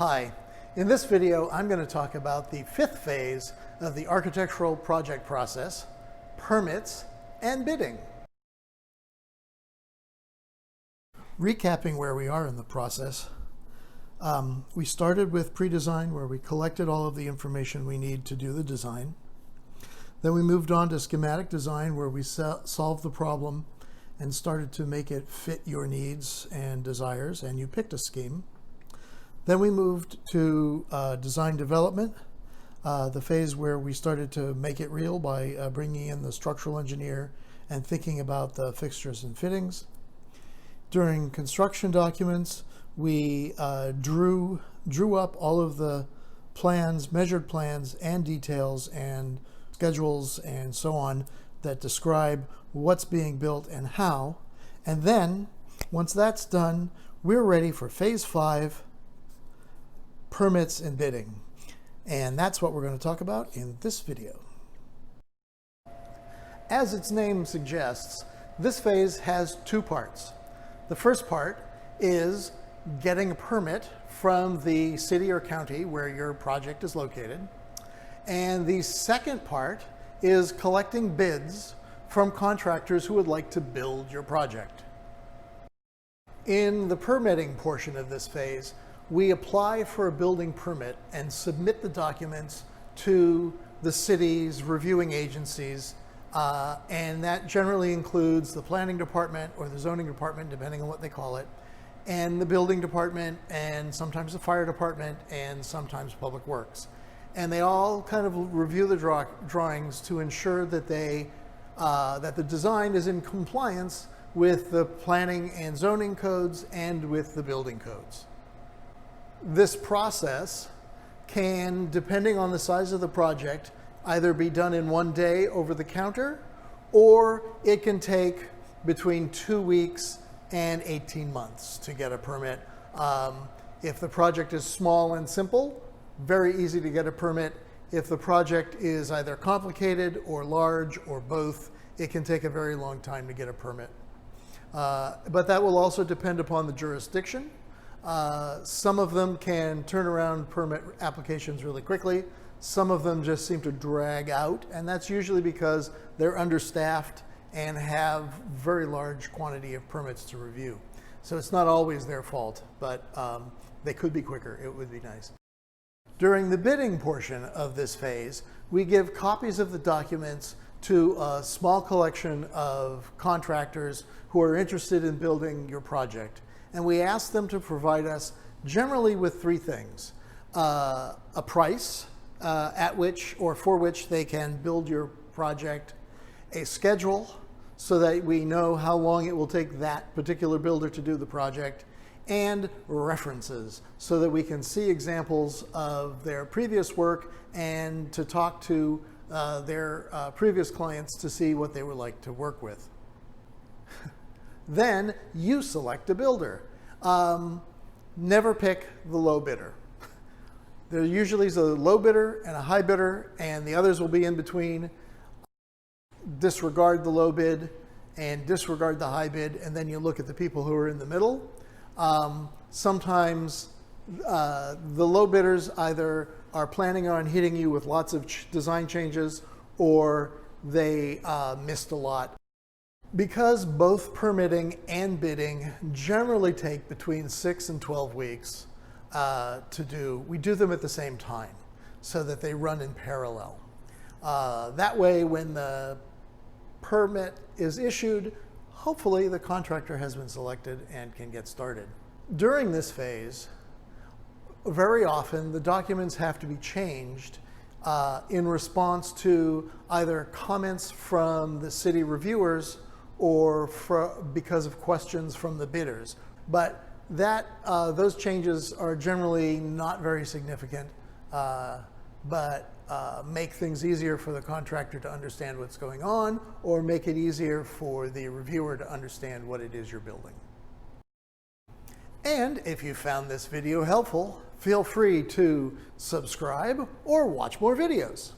Hi, in this video I'm going to talk about the fifth phase of the architectural project process, permits and bidding. Recapping where we are in the process, we started with pre-design where we collected all of the information we need to do the design. Then we moved on to schematic design where we solved the problem and started to make it fit your needs and desires, and you picked a scheme. Then we moved to design development, the phase where we started to make it real by bringing in the structural engineer and thinking about the fixtures and fittings. During construction documents, we drew up all of the plans, measured plans and details and schedules and so on that describe what's being built and how. And then, once that's done, we're ready for phase 5, permits and bidding. And that's what we're going to talk about in this video. As its name suggests, this phase has two parts. The first part is getting a permit from the city or county where your project is located. And the second part is collecting bids from contractors who would like to build your project. In the permitting portion of this phase, we apply for a building permit and submit the documents to the city's reviewing agencies, and that generally includes the planning department or the zoning department, depending on what they call it, and the building department, and sometimes the fire department, and sometimes public works. And they all kind of review the drawings to ensure that that the design is in compliance with the planning and zoning codes and with the building codes. This process can, depending on the size of the project, either be done in one day over the counter, or it can take between 2 weeks and 18 months to get a permit. If the project is small and simple, very easy to get a permit. If the project is either complicated or large or both, it can take a very long time to get a permit. But that will also depend upon the jurisdiction. Some of them can turn around permit applications really quickly. Some of them just seem to drag out, and that's usually because they're understaffed and have very large quantity of permits to review. So it's not always their fault, but they could be quicker. It would be nice. During the bidding portion of this phase, we give copies of the documents to a small collection of contractors who are interested in building your project. And we ask them to provide us generally with three things: a price at which or for which they can build your project, a schedule so that we know how long it will take that particular builder to do the project, and references so that we can see examples of their previous work and to talk to their previous clients to see what they would like to work with. Then you select a builder. Never pick the low bidder. There usually is a low bidder and a high bidder, and the others will be in between. Disregard the low bid and disregard the high bid, and then you look at the people who are in the middle. Sometimes the low bidders either are planning on hitting you with lots of design changes, or they missed a lot. Because both permitting and bidding generally take between 6 and 12 weeks to do, we do them at the same time so that they run in parallel. That way, when the permit is issued, hopefully the contractor has been selected and can get started. During this phase, very often the documents have to be changed in response to either comments from the city reviewers or because of questions from the bidders. But those changes are generally not very significant, but make things easier for the contractor to understand what's going on, or make it easier for the reviewer to understand what it is you're building. And if you found this video helpful, feel free to subscribe or watch more videos.